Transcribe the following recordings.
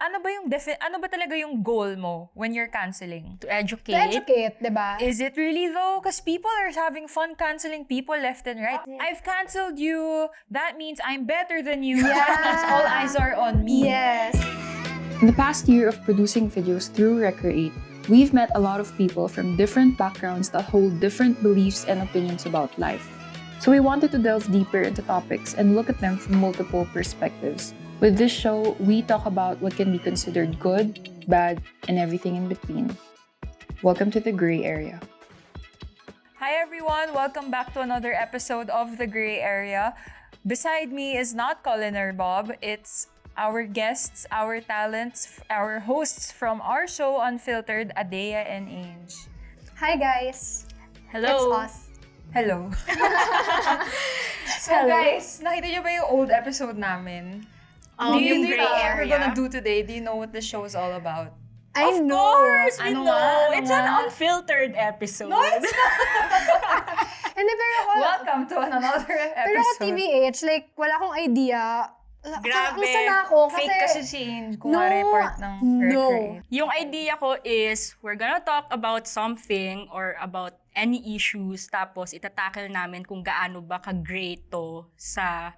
ano ba talaga yung goal mo when you're canceling? To educate. To educate, diba? Is it really though? Because people are having fun canceling people left and right. I've canceled you. That means I'm better than you. That means all eyes are on me. Yes. In the past year of producing videos through Recreate, we've met a lot of people from different backgrounds that hold different beliefs and opinions about life. So we wanted to delve deeper into topics and look at them from multiple perspectives. With this show, we talk about what can be considered good, bad, and everything in between. Welcome to the gray area. Hi everyone, welcome back to another episode of The Gray Area. Beside me is not Colin or Bob, it's our guests, our talents, our hosts from our show Unfiltered, Adea and Ange. Hi, guys. Hello. It's us. Hello. So guys, nakita niyo ba yung old episode namin? Yung Do you gray know what we're area. gonna do today? Do you know what the show is all about? I Of know. course, we Ano know. nga, ano It's an nga? unfiltered episode. Hindi, pero ako, Welcome to another pero ako episode. TBH, like, wala akong idea. Grabe. Ang sana ako, kasi... Fake kasi si Ange, kung part ng Recreate. Yung idea ko is, we're gonna talk about something or about any issues, tapos itatackle namin kung gaano ba ka-great to sa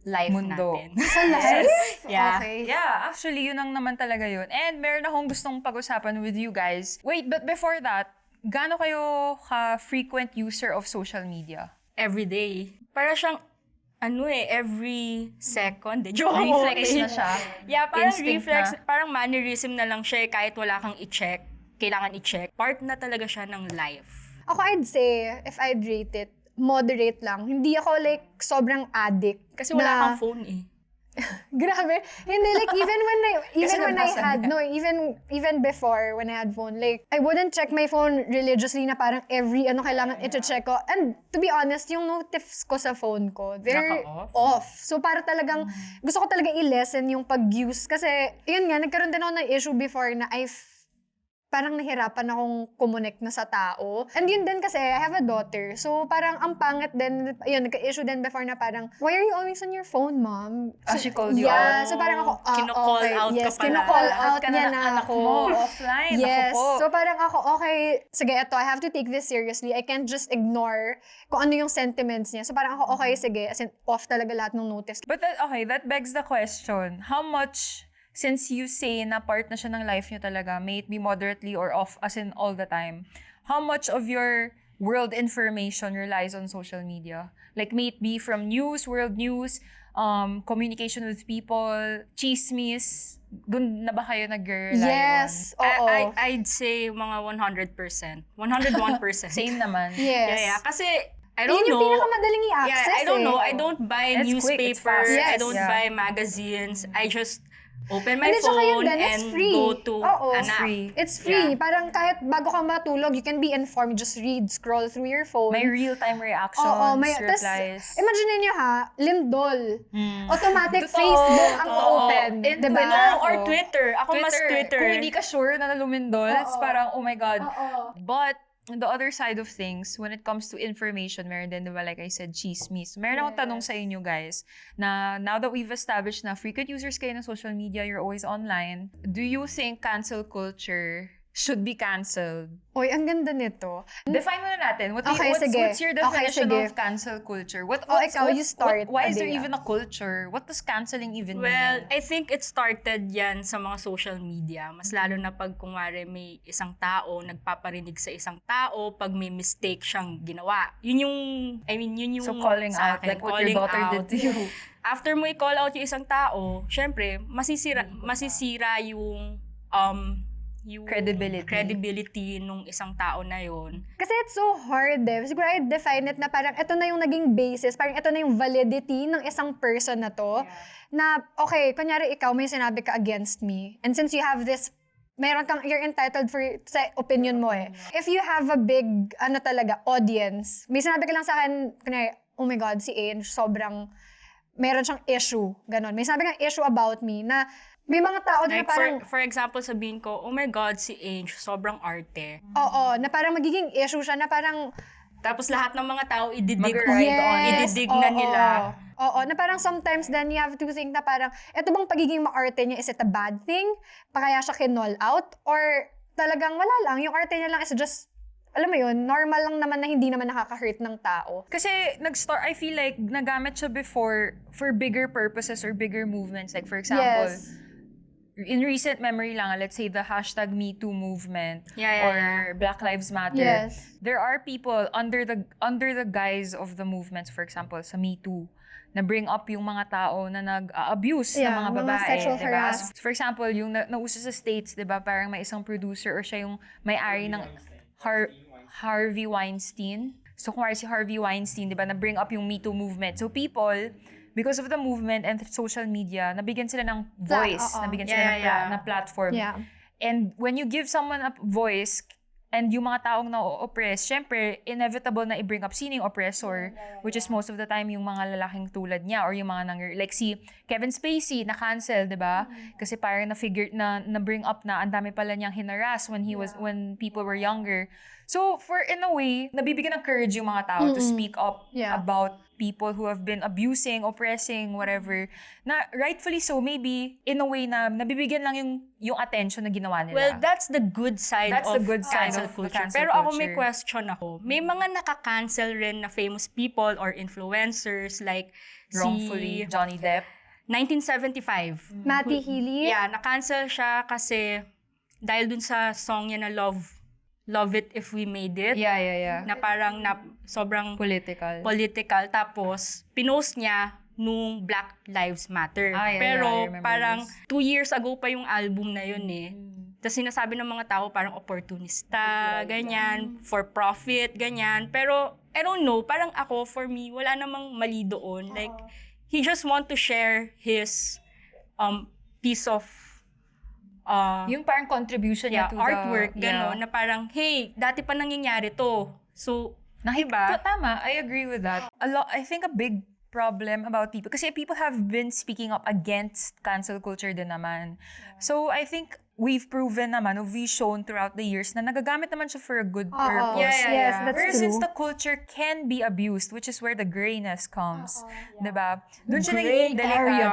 life Mundo. natin. Sa life? Yeah. Okay. Yeah, actually, yun ang naman talaga yun. And meron akong gustong pag-usapan with you guys. Wait, but before that, gaano kayo ka-frequent user of social media? Every day. Para siyang, every second. Joke. Reflex na siya. Yeah, parang Instinct reflex, na. parang mannerism na lang siya kahit wala kang i-check. Kailangan i-check. Part na talaga siya ng life. Ako, I'd say, if I'd rate it, moderate lang. Hindi ako, like, sobrang addict. Kasi wala na- kang phone eh. Grabe. Hindi, like, even when I nabasa had, niya. even before, when I had phone, like, I wouldn't check my phone religiously na parang every, kailangan i-check ko. And to be honest, yung notifs ko sa phone ko, they're Naka-off? off. So, para talagang, gusto ko talaga i-lessen yung pag-use. Kasi, yun nga, nagkaroon din ako ng issue before na parang nahirapan akong connect na sa tao. And yun din kasi, I have a daughter. So, parang ang pangit din, yun, nagka-issue din before na parang, why are you always on your phone, mom? She called you Yeah, out. so parang ako, Kino-call okay, out ka yes, pala. kino-call Out out ka na niya ng na anak ako. mo, offline. Yes, Ako po. so parang ako, okay, sige, eto, I have to take this seriously. I can't just ignore kung ano yung sentiments niya. So parang ako, okay, sige, as in, off talaga lahat ng notice. But that begs the question, how much, since you say na part na siya ng life niyo talaga, may it be moderately or off, as in all the time, how much of your world information relies on social media? Like, may it be from news, world news, communication with people, chismis, dun na ba kayo nag-rely Yes, oo. I'd say mga 100%. 101%. Same naman. Yes. Yeah. Kasi, I don't Yun yung know. pinakamadaling i-access Yeah, I don't know. I eh. don't buy It's quick, it's fast. newspapers. Yes. I don't Yeah. buy magazines. I just open my Hindi, tsaka yun phone din, it's and free. go to Oo. an app. Free. It's free. Yeah. Parang kahit bago ka matulog, you can be informed. Just read, scroll through your phone. May real-time reactions, Oo, replies. Tas, imagine niyo ha, Lindol. Automatic Totoo, Facebook ang totoo. open. And Diba? Twitter, Or Oo. Twitter. Ako mas Twitter. Kung hindi ka sure na lumindol, it's parang, oh my God. Oo. But, on the other side of things, when it comes to information, meron din, diba, like I said, chismis. Meron akong tanong sa inyo, guys, na now that we've established na frequent users kayo ng social media, you're always online, do you think cancel culture should be canceled? Oy, ang ganda nito. Define muna natin. Okay, sige. What's your definition Okay, sige. of cancel culture? Ikaw, you start, Why is there Adea. even a culture? What does canceling even Well, mean? I think it started yan sa mga social media. Mas lalo na pag kunwari may isang tao, nagpaparinig sa isang tao, pag may mistake siyang ginawa. Yun yung So calling sa out, akin, like what your calling daughter out. did to you. After mo i-call out yung isang tao, syempre, masisira yung credibility nung isang tao na yon. Kasi it's so hard eh. Siguro I define it na parang ito na yung naging basis, parang ito na yung validity ng isang person na to. Na, okay, kunyari ikaw, may sinabi ka against me. And since you have this, you're entitled sa opinion mo eh. If you have a big, audience, may sinabi ka lang sa akin, kunyari, oh my God, si Ange, meron siyang issue, ganon. May sinabi kang issue about me na may mga tao na Like, parang, for example, sabihin ko, oh my God, si Ange, sobrang arte. oo, na parang magiging issue siya na parang, Tapos lahat ng mga tao ididig Mag-ride on. ididig na nila. Oo, na parang sometimes then you have to think na parang, eto bang pagiging maarte niya, is it a bad thing? Pa kaya siya kinall out? Or talagang wala lang, yung arte niya lang is just, alam mo yun, normal lang naman na hindi naman nakaka-hurt ng tao. Kasi I feel like nagamit siya before for bigger purposes or bigger movements. Like for example, Yes. in recent memory lang, let's say the hashtag #MeToo movement Yeah. or Black Lives Matter. Yes. There are people under the guise of the movements, for example, sa #MeToo, na bring up yung mga tao na nag-abuse ng mga mga babae. sexual Diba? harass. For example, yung nauso sa States, diba, parang may isang producer or siya yung may-ari ng Harvey Weinstein. So kung si Harvey Weinstein, diba, na bring up yung Me Too movement. So people, because of the movement and social media, nabigyan sila ng voice, nabigyan sila ng platform. Yeah. And when you give someone a voice, and yung mga taong na-oppress, syempre, inevitable na i-bring up sino yung oppressor, which is most of the time yung mga lalaking tulad niya or yung mga like si Kevin Spacey, na-cancel, di ba? Kasi parang na-bring up na ang dami pala niyang hinaras when people were younger. So, in a way, nabibigyan ng courage yung mga tao to speak up about people who have been abusing, oppressing, whatever. Na rightfully so, maybe, in a way na nabibigyan lang yung attention na ginawa nila. Well, that's the good side That's of the good side cancel of the culture. cancel Pero ako may culture. question ako. May mga nakaka-cancel rin na famous people or influencers like Wrongfully, si Johnny Depp. 1975. Matty Healy. Yeah, na-cancel siya kasi dahil dun sa song niya na Love It If We Made It. Yeah. Na parang sobrang Political. Tapos, pinost niya nung Black Lives Matter. I Pero remember parang this. 2 years ago pa yung album na yun eh. Tapos sinasabi ng mga tao parang opportunista, ganyan, for profit, ganyan. Pero, I don't know, parang ako, for me, wala namang mali doon. Like, he just want to share his piece of Yung parang contribution niya to artwork, the... gano'n, na parang, hey, dati pa nangyayari to. So, diba? Tama, I agree with that. I think a big problem about people, kasi people have been speaking up against cancel culture din naman. So, I think we've proven naman, or we've shown throughout the years na nagagamit naman siya for a good purpose. Yes, that's Whereas true. since the culture can be abused, which is where the grayness comes. Diba? Doon siya Gray nagiging delikado. area.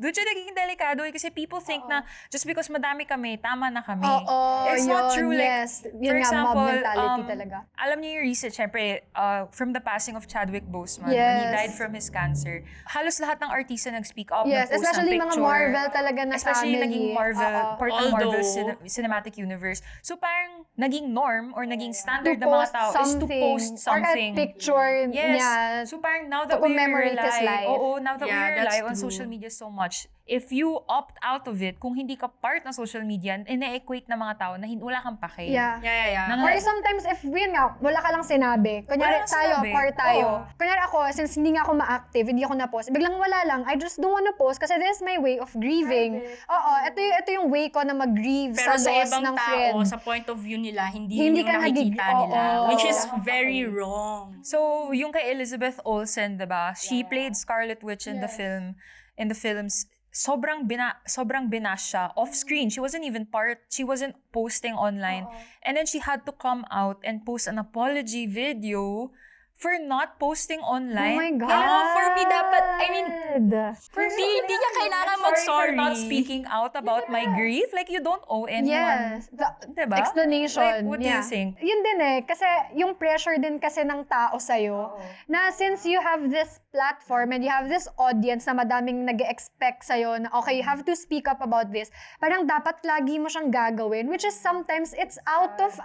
Doon siya nagiging delikado kasi people think na just because madami kami, tama na kami. Oo, It's not true. Like, yes. for Yun nga, example, mob mentality talaga. alam niyo yung research, syempre, from the passing of Chadwick Boseman, when he Yes. died from his cancer, halos lahat ng artista nag-speak up, Yes, nag-post ng especially mga picture. Marvel talaga na Especially family. naging Marvel, Oo. part ng Although- Marvel Cinematic Universe. So parang naging norm or naging To standard ng mga post tao is to post something. Or a picture Yes. niya. So parang now that to we commemorate his life. now that we Yeah, rely that's on true. social media so much, if you opt out of it, kung hindi ka part ng social media, ina-equate ng mga tao na wala kang pake. Yeah. Yeah. Nang- Or sometimes if yun nga, wala ka lang sinabi. Kunyari Wala kang tayo, sinabi. part tayo. Oo. Kunyari ako, since hindi nga ako ma-active, hindi ako na-post. Biglang wala lang, I just don't wanna post kasi this is my way of grieving. Oo, ito yung way ko na mag-grieve Pero sa loss ibang ng tao, friend. sa point of view nila, hindi Hindi yun yung ka nakikita oo. nila. Which is very wrong. So, yung kay Elizabeth Olsen, 'di ba? She played Scarlet Witch in the films. Sobrang binash siya off-screen. She wasn't posting online. And then she had to come out and post an apology video for not posting online. Oh my God. Alam mo, for me, dapat, I mean, hindi niya kailangan For mag-sorry. not speaking out about my grief. Like, you don't owe anyone. Yes. The Diba? explanation. Like, what do you yeah. think? Yun din kasi yung pressure din kasi ng tao sa'yo, na since you have this platform and you have this audience na madaming nag-expect sa'yo na okay, you have to speak up about this, parang dapat lagi mo siyang gagawin, which is sometimes it's out of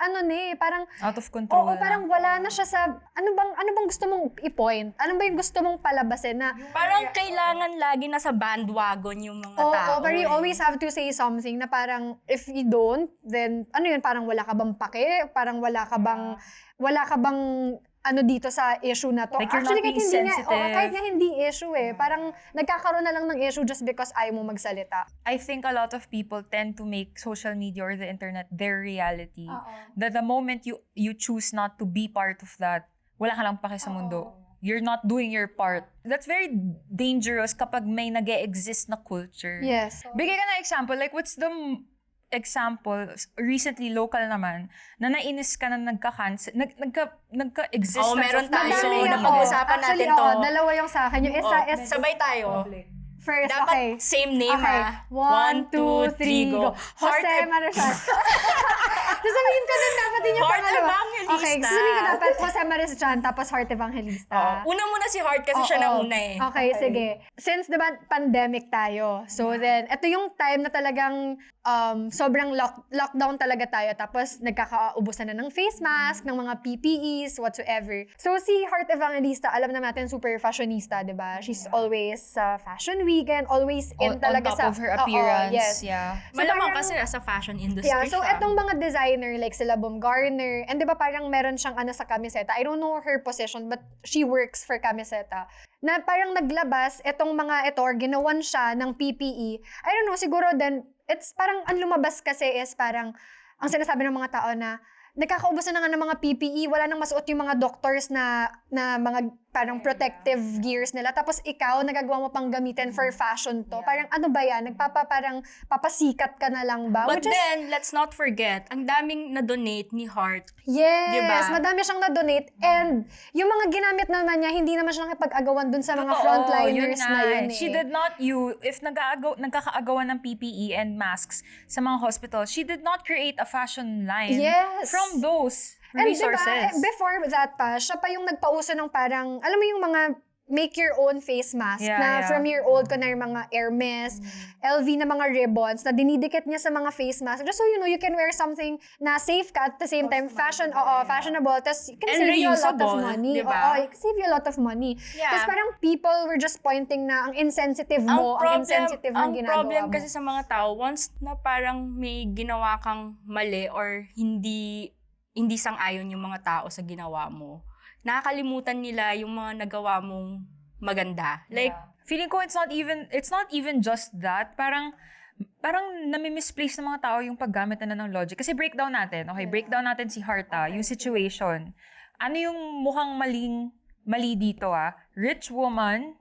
parang Out of control. oo, parang wala na siya sa, ano bang gusto mong i-point? Ano ba yung gusto mong palabasin na, Parang kailangan lagi nasa bandwagon yung mga tao. pero you eh. always have to say something na parang, if you don't, then, parang wala ka bang pake? Parang wala ka bang, dito sa issue na to? Like, you're Actually, not kahit being hindi sensitive. kahit nga hindi issue Parang, nagkakaroon na lang ng issue just because ayaw mo magsalita. I think a lot of people tend to make social media or the internet their reality. That the moment you choose not to be part of that, wala ka lang pake sa mundo. You're not doing your part. That's very dangerous kapag may nag-e-exist na culture. Yes. Bigay ka na example, like what's the example, recently, local naman, na nainis ka na nagka-cancel, nagka-exist Meron tayo. social So, media. napag-usapan Actually, natin to. dalawa yung sa akin. Yung isa is Sabay tayo. first, Dapat okay. same name, Okay. ha? 1, 2, 3, go. Heart Jose Marisol. Sasabihin ko din dapat din yung Heart pangalawa. Evangelista. Okay, sasabihin ko dapat Jose Marisol, tapos Heart Evangelista. Una muna si Heart kasi siya Oo. nauna eh. Okay, sige. Since, diba, pandemic tayo. So then, ito yung time na talagang sobrang lockdown talaga tayo. Tapos, nagkakaubusan na ng face mask, ng mga PPEs, whatsoever. So, si Heart Evangelista, alam na natin, super fashionista, diba? She's always sa fashion week and always in On talaga top sa... of her appearance. yes. Yeah. Malamang parang- kasi nasa fashion industry Yeah, so siya. etong mga designer like sila Baumgartner, and 'di ba parang meron siyang ano sa kamiseta. I don't know her position but she works for kamiseta. Na parang naglabas etong mga ito or ginawan siya ng PPE. I don't know, siguro then it's parang ang lumabas kasi is parang ang sinasabi ng mga tao na nagkakaubusan na nga ng mga PPE, wala nang masuot yung mga doctors na mga parang protective gears nila. Tapos ikaw, nagagawa mo pang gamitin for fashion to. Parang ano ba yan? Parang papasikat ka na lang ba? But Which is, then, let's not forget, ang daming na-donate ni Heart. yes, Diba? madami siyang na-donate. And yung mga ginamit naman niya, hindi naman siya nakipag-agawan dun sa mga Totoo, frontliners yun na nga. yun eh. She did not if nagkakaagawan ng PPE and masks sa mga hospital, she did not create a fashion line Yes. from those And resources. diba, before that pa, siya pa yung nagpauso ng parang, alam mo yung mga make your own face mask Yeah, na yeah. from your old, kunwari mga Hermes, LV na mga ribbons na dinidikit niya sa mga face mask. Just so you know, you can wear something na safe ka at the same time fashionable. Tapos you can And save you a lot of reusable, money. diba? Oo, you can save you a lot of money. Yeah. Tapos parang people were just pointing na ang insensitive mo, ang insensitive ng ginagawa problem mo. kasi sa mga tao, once na parang may ginawa kang mali or hindi sang-ayon yung mga tao sa ginawa mo, nakakalimutan nila yung mga nagawa mong maganda. Like, Feeling ko it's not even just that. Parang nami-misplace ng mga tao yung paggamit na ng logic. Kasi breakdown natin. Okay, breakdown natin si Harta, yung situation. Ano yung mukhang mali dito Rich woman,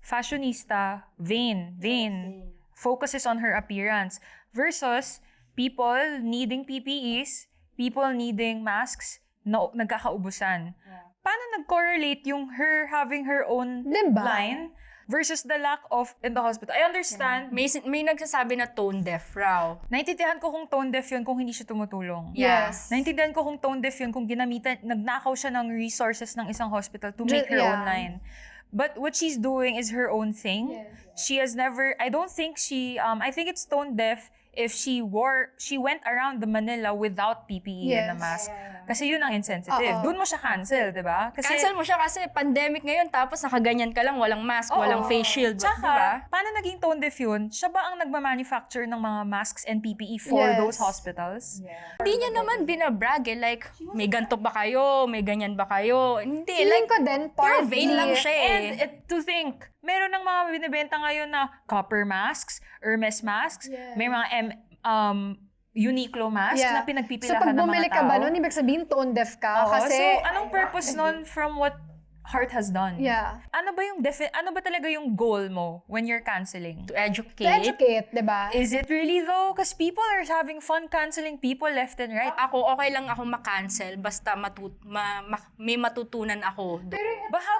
fashionista, vain, focuses on her appearance. Versus people needing PPEs, people needing masks, nagkakaubusan. Paano nag-correlate yung her having her own Diba? line versus the lack of in the hospital? I understand. may nagsasabi na tone deaf raw. Naintindihan ko kung tone deaf yun kung hindi siya tumutulong. Yes. Naintindihan ko kung tone deaf yun kung nagnakaw siya ng resources ng isang hospital to make her own line. But what she's doing is her own thing. She has never, I don't think I think it's tone deaf if she went around the Manila without PPE and a Yes. mask. Kasi yun ang insensitive. Doon mo siya cancel, di ba? Kasi, Cancel mo siya kasi pandemic ngayon tapos nakaganyan ka lang, walang mask, walang face shield. Tsaka, Diba? paano naging tone deaf yun? Siya ba ang nagmamanufacture ng mga masks and PPE for Yes. those hospitals? Hindi niya naman binabrag eh. Like, may ganto ba kayo? May ganyan ba kayo? Hindi. Feeling Like, ko din, pure vain lang siya eh. And to think, meron ng mga binibenta ngayon na copper masks, Hermes masks, may mga Uniqlo mask na So pinagpipilahan pag ng mga bumili ka tao. ba nun, ibig sabihin tone deaf ka. Oo, Kasi, so anong purpose nun from what Heart has done? yeah. Ano ba talaga yung goal mo when you're canceling? To educate. To educate, di ba? Is it really though? Because people are having fun canceling people left and right. Ako, okay lang ako makancel basta may matutunan ako. But how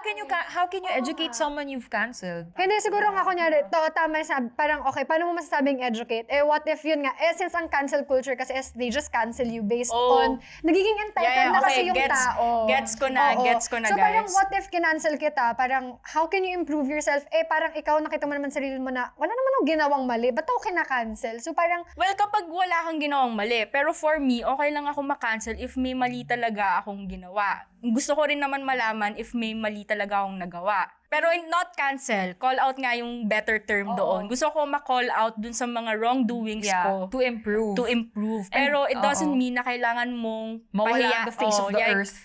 can you educate someone you've canceled? Hindi, siguro nga kunyari, tama yung sabi, parang okay, paano mo masasabing educate? What if yun nga, since ang cancel culture kasi they just cancel you based on, nagiging entitled na kasi yung tao. Gets ko na, Oo. guys. So parang what if kinancel kita, parang how can you improve yourself? Parang ikaw nakita mo naman sarili mo na, wala naman akong ginawang mali, ba't ako kinakancel? So parang, Well, kapag wala kang ginawang mali, pero for me, okay lang ako makancel if may mali talaga akong ginawa. Gusto ko rin naman malaman if may mali talaga akong nagawa. Pero not cancel, call out nga yung better term doon. Gusto ko ma-call out dun sa mga wrongdoings ko To improve. to improve. And- Pero it doesn't oo. mean na kailangan mong Mawala on the face of the earth.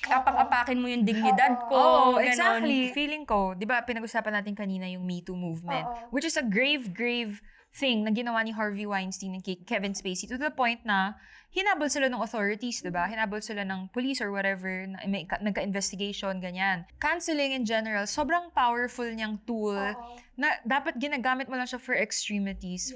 Apak-apakin mo yung dignidad ko. Oh, ganon. exactly. Feeling ko, di ba, pinag-usapan natin kanina yung Me Too movement, which is a grave thing na ginawa ni Harvey Weinstein and Kevin Spacey to the point na hinabol sila ng authorities, di ba? Hinabol sila ng police or whatever, na nagka-investigation, ganyan. Canceling in general, sobrang powerful niyang tool na dapat ginagamit mo lang siya for extremities,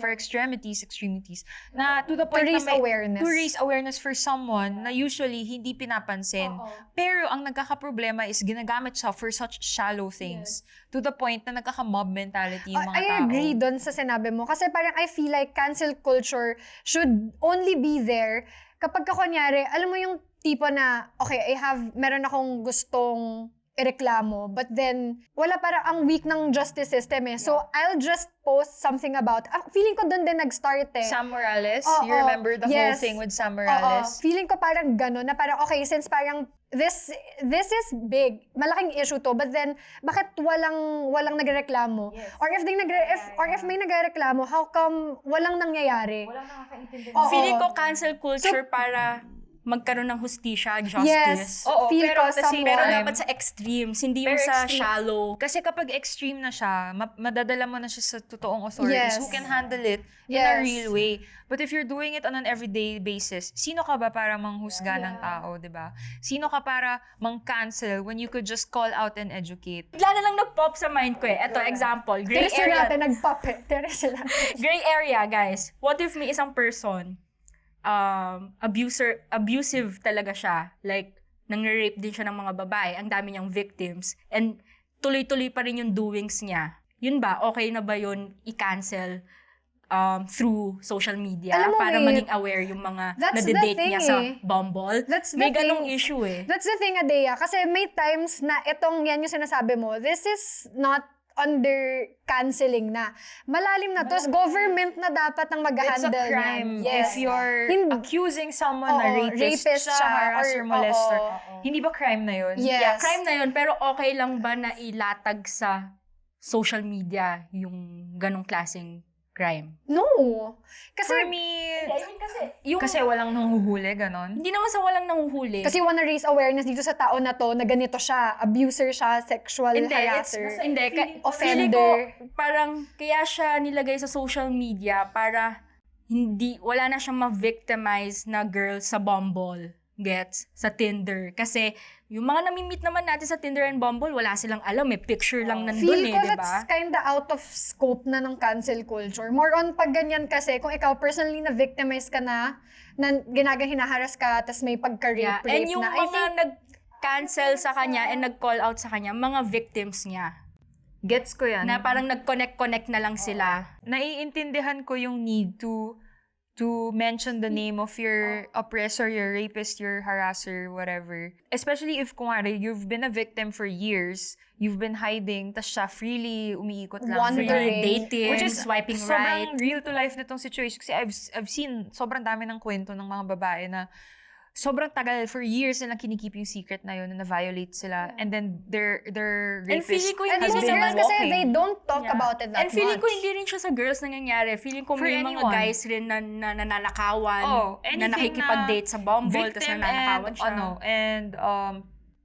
na to the point raise na awareness. to raise awareness for someone na usually hindi pinapansin. Pero ang nagkakaproblema is ginagamit siya for such shallow things. To the point na nagkaka-mob mentality yung mga I tao. agree dun sa sinabi mo. Kasi parang I feel like cancel culture should only be there kapag kunyari, alam mo yung tipo na, okay, meron akong gustong ireklamo, but then, wala parang ang weak ng justice system eh. So, I'll just post something about, feeling ko dun din nag-start eh. Sam Morales, you Oo, remember the whole yes. thing with Sam Oo. Morales? Feeling ko parang gano'n, na parang, okay, since parang, this is big, malaking issue to, but then, bakit walang nagreklamo? Or if may nagreklamo, how come walang nangyayari? Oo. Feeling ko cancel culture para magkaroon ng hustisya, justice. Yes. Oo, Feel pero ko at the same Pero somewhat. dapat sa extremes, hindi yung Pero sa extreme. shallow. Kasi kapag extreme na siya, madadala mo na siya sa totoong authorities Yes. who can handle it in a Yes. real way. But if you're doing it on an everyday basis, sino ka ba para manghusga ng tao, di ba? Sino ka para mang-cancel when you could just call out and educate? Bigla na lang nag-pop sa mind ko eh. Ito, example, gray Teresa area. natin, nag-pop eh. Teresa natin. Gray area, guys. What if may isang person, abusive talaga siya. Like, nang-rape din siya ng mga babae. Ang dami niyang victims. And tuloy-tuloy pa rin yung doings niya. Yun ba? Okay na ba yun i-cancel through social media Alam mo, para wait. maging aware yung mga That's the nadedate thing niya sa eh. Bumble? That's the May ganong thing. issue eh. That's the thing, Adea. Kasi may times na yan yung sinasabi mo, this is not under canceling na. Malalim na to. Government na dapat ang It's a mag-handle crime niyan. Yes. if you're accusing someone na Oo, rapist siya, siya, harasser, or- molester. oo. Hindi ba crime na yun? Yes. Yeah, crime na yun. Pero okay lang ba na ilatag sa social media yung ganong klaseng crime? No. Kasi, For me, Yung, kasi walang nanghuhuli, ganon. hindi naman sa walang nanguhuli. kasi wanna raise awareness dito sa tao na to, na ganito siya, abuser siya, sexual harasser. Feeling offender. ko, parang kaya siya nilagay sa social media para wala na siyang ma-victimize na girl sa Bumble. Gets? Sa Tinder. Kasi, yung mga nami-meet naman natin sa Tinder and Bumble, wala silang alam. May picture lang nandun Feel eh, ko di ba? that's kinda out of scope na ng cancel culture. More on pag ganyan kasi, kung ikaw personally na-victimize ka na hinaharas ka, tas may pagka-rape And yung na. I mga think, nag-cancel sa kanya and nag-call out sa kanya, mga victims niya. Gets ko yan. Na parang nag-connect na lang sila. Naiintindihan ko yung need to mention the name of your oppressor, your rapist, your harasser, whatever. Especially if, kunwari, you've been a victim for years, you've been hiding, tas siya freely umiikot lang. Wandering. Dating, Which is swiping right. sobrang real to life nitong situation. Kasi I've seen sobrang dami ng kwento ng mga babae na sobrang tagal, for years nilang kinikip yung secret na yun, na na-violate sila. And then their And rapist feeling ko and hindi has most rin been girls kasi walking. they don't talk Yeah. about it that And feeling ko much. hindi rin siya sa girls nangyayari. Feeling ko For may anyone. mga guys rin na nananakawan, Oh, na anything nakikipag-date sa Bumble, tapos victim nananakawan siya. and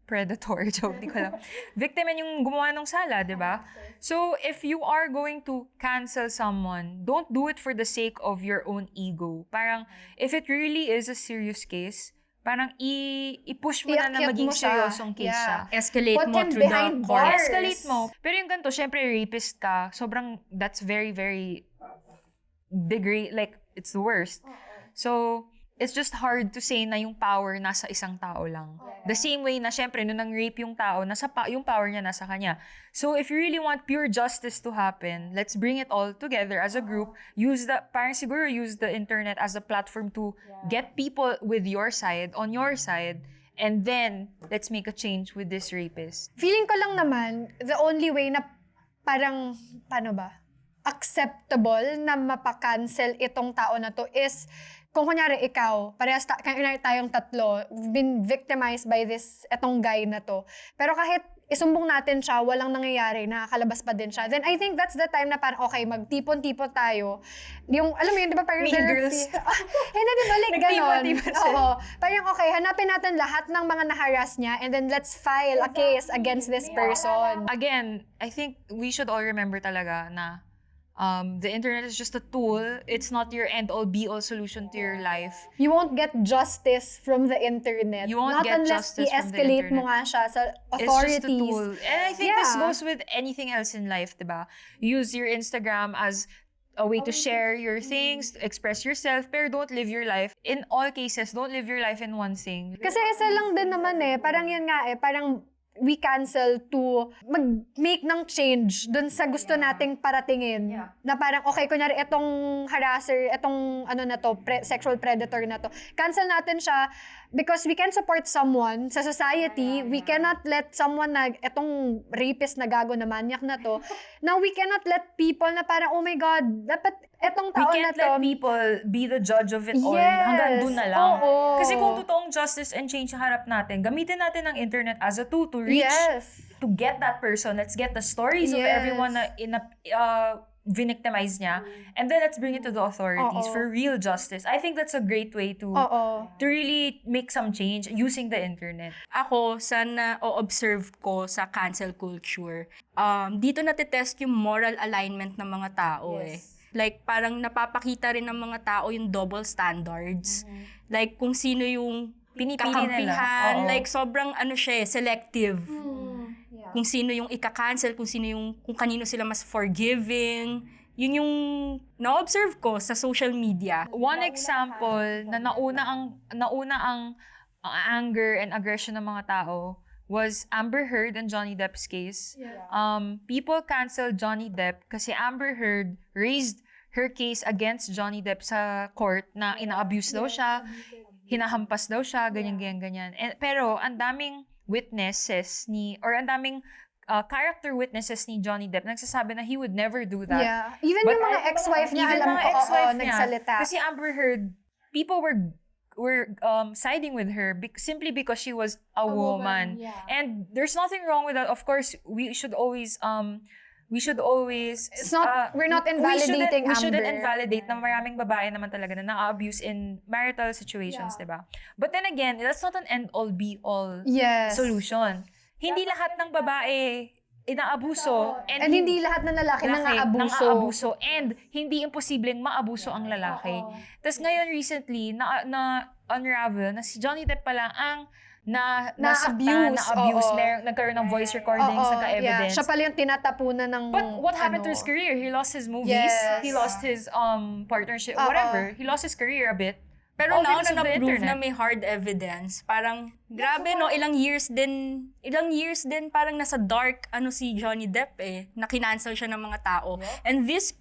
predator, joke, di ko alam. Victim and yung gumawa ng sala, di ba? So, if you are going to cancel someone, don't do it for the sake of your own ego. Parang, if it really is a serious case, parang i-push mo na I-akyat maging mo siya. seryosong case Yeah. siya. Escalate Put mo him through the behind court. bars. Escalate mo. Pero yung ganito, syempre, rapist ka, that's very, very big, like, it's the worst. So, it's just hard to say na yung power nasa isang tao lang. The same way na, syempre, nung nang-rape yung tao, yung power niya nasa kanya. So, if you really want pure justice to happen, let's bring it all together as a group. Parang siguro use the internet as a platform to get people with your side, on your side, and then, let's make a change with this rapist. Feeling ko lang naman, the only way na parang, paano ba, acceptable na mapakancel itong tao na to is, kung kunyari ikaw, kunyari tayong tatlo, we've been victimized by etong guy na to. Pero kahit isumbong natin siya, walang nangyayari, nakakalabas pa din siya. Then I think that's the time na parang, okay, magtipon-tipon tayo. Yung, alam mo yun, di ba parang Mean Girls. Hindi, di ba, like ganon. Nagtipon-tipon sila. Oo. Parang, okay, hanapin natin lahat ng mga naharas niya and then let's file a case against this person. Again, I think we should all remember talaga na The internet is just a tool. It's not your end-all, be-all solution to your life. You won't get justice from the internet. You won't Not get unless justice from the i-escalate mo internet. nga siya sa It's authorities. just a tool. And I think this Yeah. goes with anything else in life, diba? Use your Instagram as a way to share your things, to express yourself, pero don't live your life. In all cases, don't live your life in one thing. Kasi isa lang din naman parang yun nga parang we cancel to mag-make ng change dun sa gusto nating paratingin. Na parang, okay, kunyari, etong harasser, etong sexual predator na to, cancel natin siya because we can support someone sa society. We cannot let someone na, etong rapist na gago na manyak na to, now we cannot let people na parang, oh my God, dapat etong We taon na can't to. let people be the judge of it all. Yes. Hanggang dun na lang. Oo. Kasi kung totoong justice and change sa harap natin, gamitin natin ang internet as a tool to reach, Yes. to get that person. Let's get the stories of Yes. everyone na victimize niya. And then let's bring it to the authorities Oo. for real justice. I think that's a great way to really make some change using the internet. Ako, sana o-observe ko sa cancel culture, dito natitest yung moral alignment ng mga tao Like, parang napapakita rin ng mga tao yung double standards. Like, kung sino yung Pinipili kakampihan. nila. Oo. Like, sobrang selective. Kung sino yung ika-cancel, kung kanino sila mas forgiving. Yun yung na-observe ko sa social media. One example na nauna ang anger and aggression ng mga tao was Amber Heard and Johnny Depp's case. People canceled Johnny Depp kasi Amber Heard raised her case against Johnny Depp sa court na ina-abuse daw siya, hinahampas daw siya, ganyan. Pero ang daming witnesses ang daming character witnesses ni Johnny Depp nagsasabi na he would never do that. Yeah. Even But yung mga ex-wife niya, even alam mga ko, ex-wife niya, nagsalita. Kasi Amber Heard, people were siding with her simply because she was a woman. And there's nothing wrong with that. Of course, we should always It's not, we're not invalidating we shouldn't Amber. invalidate na maraming babae naman talaga na na-abuse in marital situations, diba? But then again, that's not an end-all, be-all Yes. solution. Hindi lahat ng babae inaabuso. And hindi lahat ng lalaki nang-aabuso. And hindi imposibleng maabuso ang lalaki. Tapos ngayon recently, na-unravel na si Johnny Depp pala ang Na-abuse. Nagkaroon ng voice recordings, nagka-evidence. Siya pala yung tinatapunan ng But what happened to his career? He lost his movies. Yes. He lost his partnership, whatever. He lost his career a bit. Pero All now because na of the na-prove internet. na may hard evidence, parang grabe no, ilang years din parang nasa dark si Johnny Depp na kinancel siya ng mga tao. And these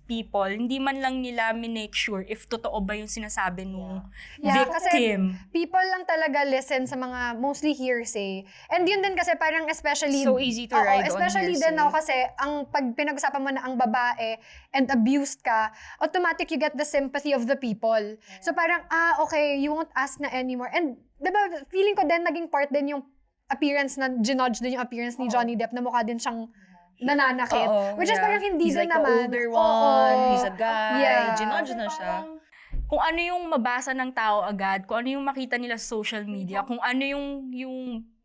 people, hindi man lang nila minake sure if totoo ba yung sinasabi nung victim. Kasi people lang talaga listen sa mga mostly hearsay. And yun din kasi parang especially... So easy to ride on especially hearsay. din ako kasi pag pinag-usapan mo na ang babae and abused ka, automatic you get the sympathy of the people. So parang, okay, you won't ask na anymore. And diba, feeling ko din naging part din yung appearance na ginudge din yung appearance ni Johnny Depp na mukha din siyang nananakit. Which is parang hindi He's din like naman. the older one. He's a guy. Yeah. Ginudge na siya. Kung ano yung mabasa ng tao agad, kung ano yung makita nila sa social media, kung ano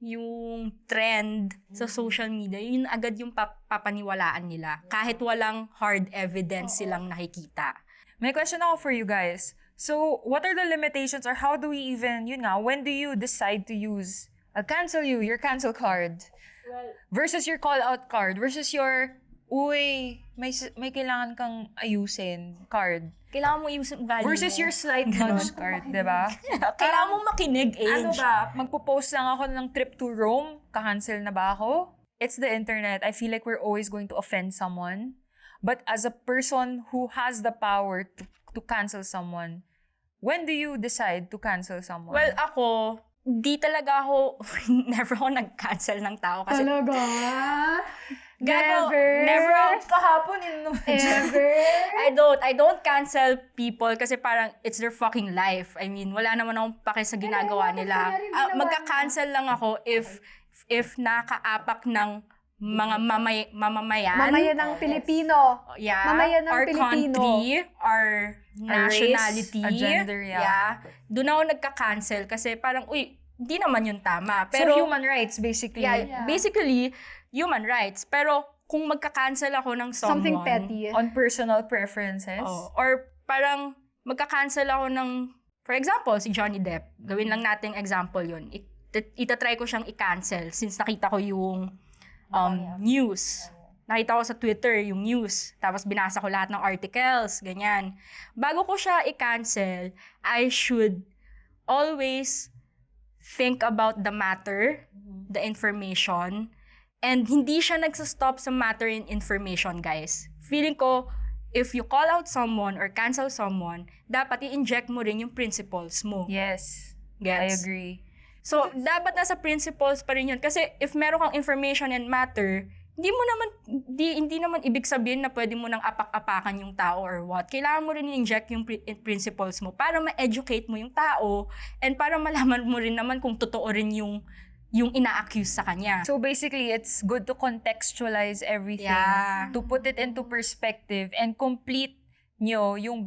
yung trend sa social media, yun agad yung papaniwalaan nila. Kahit walang hard evidence silang nakikita. May question ako for you guys. So, what are the limitations or how do we even, when do you decide to use, I'll cancel your cancel card versus your call-out card versus your, may kailangan kang ayusin card Kailangan mo yung ugali versus mo. your slight nudge card, diba? Kailangan mo makinig, Ano ba? Magpo-post lang ako ng trip to Rome? Ka-cancel na ba ako? It's the internet. I feel like we're always going to offend someone. But as a person who has the power to cancel someone, when do you decide to cancel someone? Well, ako, di talaga ako, never ako nag-cancel ng tao. Kasi, Talaga? Never ako kahapon Ever? I don't cancel people kasi parang it's their fucking life. I mean, wala naman akong pake sa ginagawa nila. Magka-cancel lang ako if nakaapak ng mga mamamayan. Mamayan ng Pilipino. Yeah. Mamayan ng our Pilipino. country, our nationality. a gender, yeah. Doon ako nagka-cancel kasi parang, hindi naman yun tama. Pero Pero, human rights, basically. basically, human rights. Pero, kung magka-cancel ako ng someone. Something petty. On personal preferences? Or parang magka-cancel ako ng, for example, si Johnny Depp. Gawin lang nating example yun. Itatry ko siyang i-cancel since nakita ko yung news. Nakita ko sa Twitter yung news. Tapos binasa ko lahat ng articles, ganyan. Bago ko siya i-cancel, I should always think about the matter, the information, and hindi siya nagsastop sa matter and information, guys. Feeling ko, if you call out someone or cancel someone, dapat i-inject mo rin yung principles mo. Yes. I Gets? agree. So, dapat nasa principles pa rin yun. Kasi if meron kang information and matter, hindi naman ibig sabihin na pwede mo nang apak-apakan yung tao or what. Kailangan mo rin i-inject yung principles mo para ma-educate mo yung tao and para malaman mo rin naman kung totoo rin yung ina-accuse sa kanya. So basically, it's good to contextualize everything, Yeah. to put it into perspective and complete nyo yung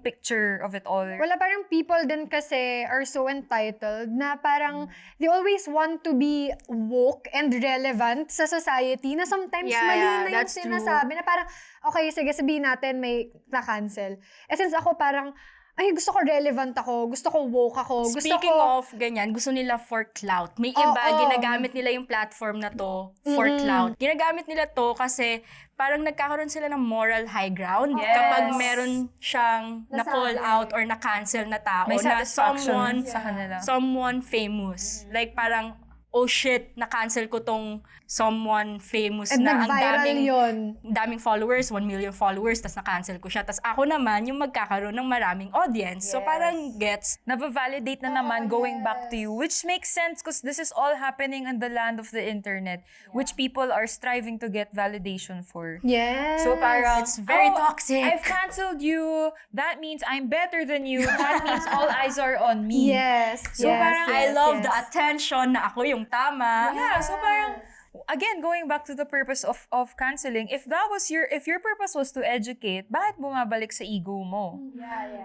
picture of it all. Wala, parang people din kasi are so entitled na parang they always want to be woke and relevant sa society na sometimes mali na yung that's sinasabi na parang, okay, sige, sabihin natin may na-cancel. Since ako parang, ay, gusto ko relevant ako, gusto ko woke ako, Speaking of ganyan, gusto nila for clout. May iba, ginagamit nila yung platform na to for clout. Ginagamit nila to kasi parang nagkakaroon sila ng moral high ground kapag meron siyang na-call out or na-cancel na tao May na satisfaction sa kanila. someone famous. Like parang, oh shit, na-cancel ko tong someone famous and na ang nag-viral yun. daming followers, 1 million followers, tas na-cancel ko siya. Tas ako naman, yung magkakaroon ng maraming audience. So parang gets, Nabavalidate na naman going back to you, which makes sense because this is all happening in the land of the internet, which people are striving to get validation for. Yes. So parang, It's very toxic. I've canceled you. That means I'm better than you. That means all eyes are on me. Yes. So parang, I love the attention na ako yung tama. Yeah, so parang, again, going back to the purpose of canceling, if your purpose was to educate, bakit bumabalik sa ego mo?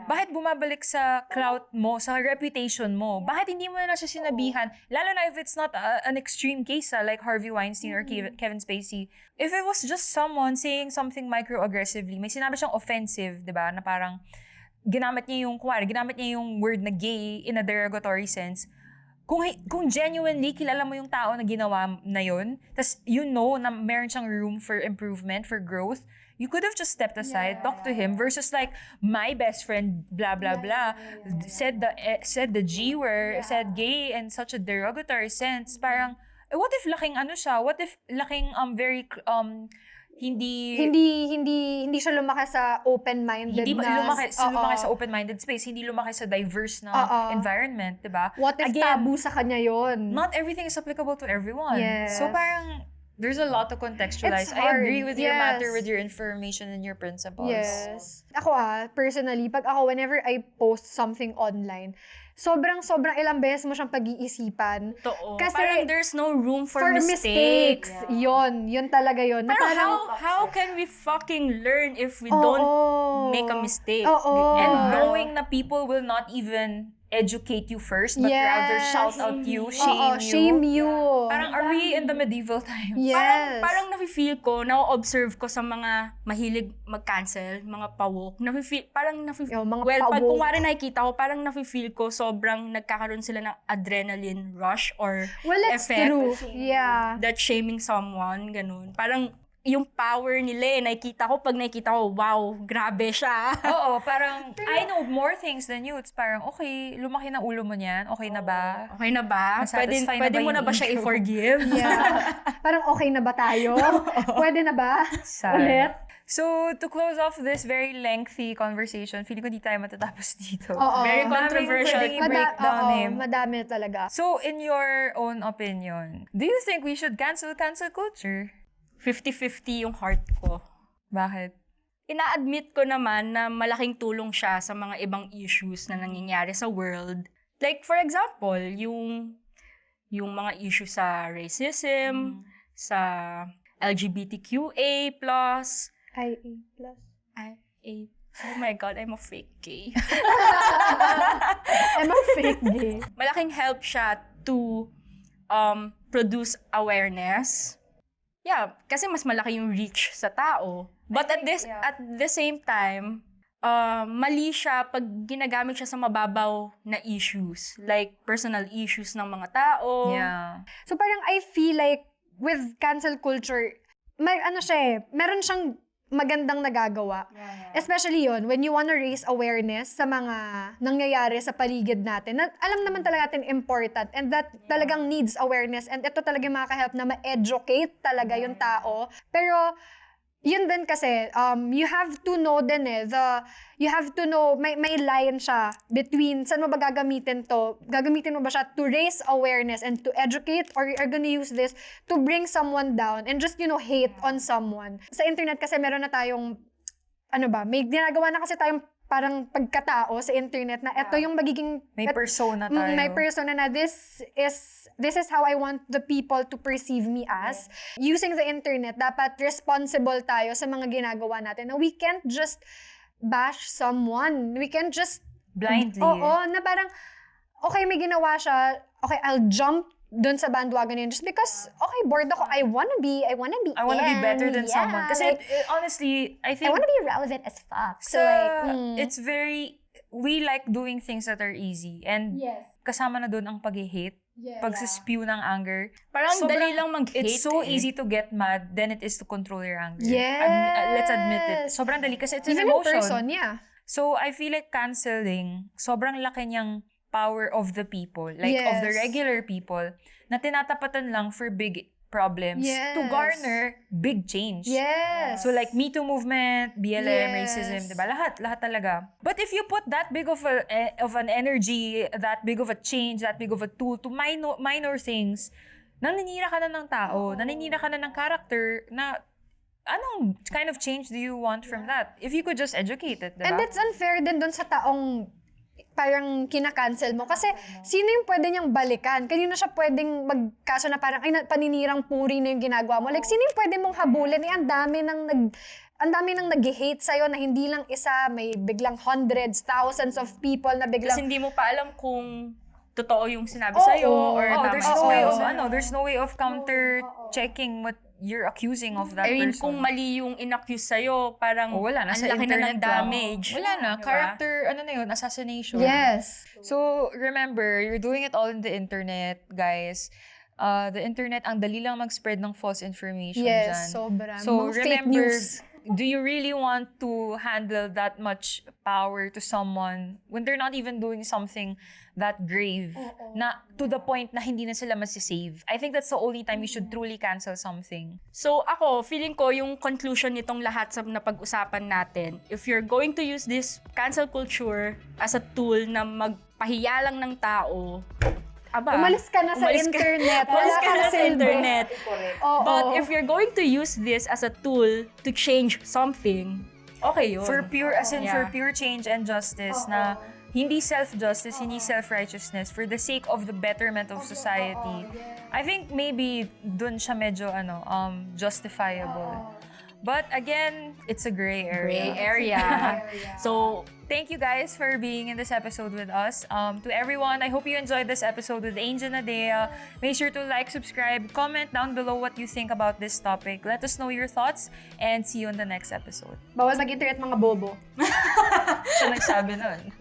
Bakit bumabalik sa clout mo, sa reputation mo? Bakit hindi mo na siya sinabihan? Lalo na if it's not an extreme case, like Harvey Weinstein or Kevin Spacey. If it was just someone saying something microaggressively, may sinabi siyang offensive, di ba? Na parang, ginamit niya yung word na gay in a derogatory sense. Kung genuinely kilala mo yung tao na ginawa na yun, tas you know na meron siyang room for improvement, for growth, you could have just stepped aside, talked to him, versus like, my best friend, blah, blah, blah, said the G word, said gay in such a derogatory sense. Parang, what if laking ano siya? What if laking very, hindi siya lumaki sa open-minded hindi na... lumaki sa open-minded space, hindi lumaki sa diverse na environment, diba? What if tabu sa kanya yon? Not everything is applicable to everyone. Yes. So parang, there's a lot to contextualize. It's I hard. agree with your Yes. matter, with your information and your principles. Yes. Ako personally, whenever I post something online, sobrang ilang beses mo siyang pag-iisipan. Totoo. Kasi parang there's no room for mistakes. Yun talaga yun. Na Pero parang, how can we fucking learn if we don't make a mistake? Oo. And knowing na people will not even educate you first, but rather shout out you, shame you. Parang, are we in the medieval times? Yes. Parang nafe-feel ko, na-observe ko sa mga mahilig mag-cancel, mga pawok. Mga Pag pawok. kung wari nakikita ko, parang nafe-feel ko sobrang nagkakaroon sila ng adrenaline rush or Well, it's effect. true. Yeah. That shaming someone, ganun. Parang yung power nila nakikita ko, pag nakikita ko, wow, grabe siya. Oo, parang, I know more things than you. It's parang, okay, lumaki na ulo mo niyan. Okay na ba? Okay na ba? Nasatisfy na Pwede ba mo yung na ba siya ego? i-forgive? Yeah. Parang okay na ba tayo? Pwede na ba? Sad. Ulit? So, to close off this very lengthy conversation, feeling ko di tayo matatapos dito. Oo. Very Daming controversial. pwedeng i-break down eh. Madami talaga. So, in your own opinion, do you think we should cancel culture? 50-50 yung heart ko. Bakit? Ina-admit ko naman na malaking tulong siya sa mga ibang issues na nangyayari sa world. Like, for example, yung mga issue sa racism, sa LGBTQA+, IA+. oh my God, I'm a fake gay. I'm a fake gay. Malaking help siya to produce awareness Yeah, kasi mas malaki yung reach sa tao. But at the same time, mali siya pag ginagamit siya sa mababaw na issues. Like, personal issues ng mga tao. Yeah. So parang I feel like with cancel culture, meron siyang magandang nagagawa. Especially yon when you wanna raise awareness sa mga nangyayari sa paligid natin. Na alam naman talaga natin important and that talagang needs awareness and ito talaga yung makaka-help na ma-educate talaga yung tao. Pero yun din kasi, you have to know din you have to know, may line siya between saan mo ba gagamitin to? Gagamitin mo ba siya to raise awareness and to educate or you're gonna use this to bring someone down and just, hate on someone? Sa internet kasi meron na tayong, may ginagawa na kasi tayong parang pagkatao sa internet na ito yung magiging... May persona tayo. May persona na this is how I want the people to perceive me as. Using the internet, dapat responsible tayo sa mga ginagawa natin. Na we can't just bash someone. We can't just... Blindly. Oo, na parang, okay, may ginawa siya, okay, I'll jump dun sa bandwagon yun just because, okay, bored ako. I wanna be better than someone. Kasi like, honestly, I think... I wanna be relevant as fuck. So it's very... We like doing things that are easy. And kasama na dun ang pag-hate. Pag-spew ng anger. Parang dali lang mag-hate. It's so easy to get mad than it is to control your anger. Yes. Let's admit it. Sobrang dali kasi it's an even emotion. in person, yeah. So I feel like canceling, sobrang laki niyang power of the people, like of the regular people, na tinatapatan lang for big problems to garner big change. Yes. So like Me Too movement, BLM, racism, diba? Lahat talaga. But if you put that big of an energy, that big of a change, that big of a tool to minor things, naninira ka na ng tao, naninira ka na ng character, na anong kind of change do you want from that? If you could just educate it, diba? And it's unfair din dun sa taong parang kinakancel mo. Kasi sino yung pwede niyang balikan? Kanino siya pwedeng magkaso na parang, paninirang puri na yung ginagawa mo? Like, sino yung pwede mong habulin? Ang dami nang nag-hate sa'yo na hindi lang isa, may biglang hundreds, thousands of people na biglang... Kasi hindi mo pa alam kung totoo yung sinabi sa'yo or there's no way of counter-checking what you're accusing of that I mean, person. kung mali yung inaccuse sa'yo, parang wala na, ang sa laki na ng internet damage. Wala na. Diba? Character, assassination. Yes. So, remember, you're doing it all in the internet, guys. The internet, ang dali lang mag-spread ng false information dyan. Yes, sobra. So, Mga fake remember, news. do you really want to handle that much power to someone when they're not even doing something that grave na to the point na hindi na sila masisave? I think that's the only time you should truly cancel something. So ako, feeling ko yung conclusion nitong lahat sa napag-usapan natin, if you're going to use this cancel culture as a tool na magpahiya lang ng tao, umalis ka na sa internet. Umalis ka na sa internet. Oo. But if you're going to use this as a tool to change something, okay yun. For pure change and justice na hindi self-justice, hindi self-righteousness, for the sake of the betterment of society. I think maybe dun siya medyo justifiable. But again, it's a gray area. Gray area. So, thank you guys for being in this episode with us. To everyone, I hope you enjoyed this episode with Angel Nadea. Make sure to like, subscribe, comment down below what you think about this topic. Let us know your thoughts and see you on the next episode. Bawal mag-internet mga bobo. Siya nagsabi nun.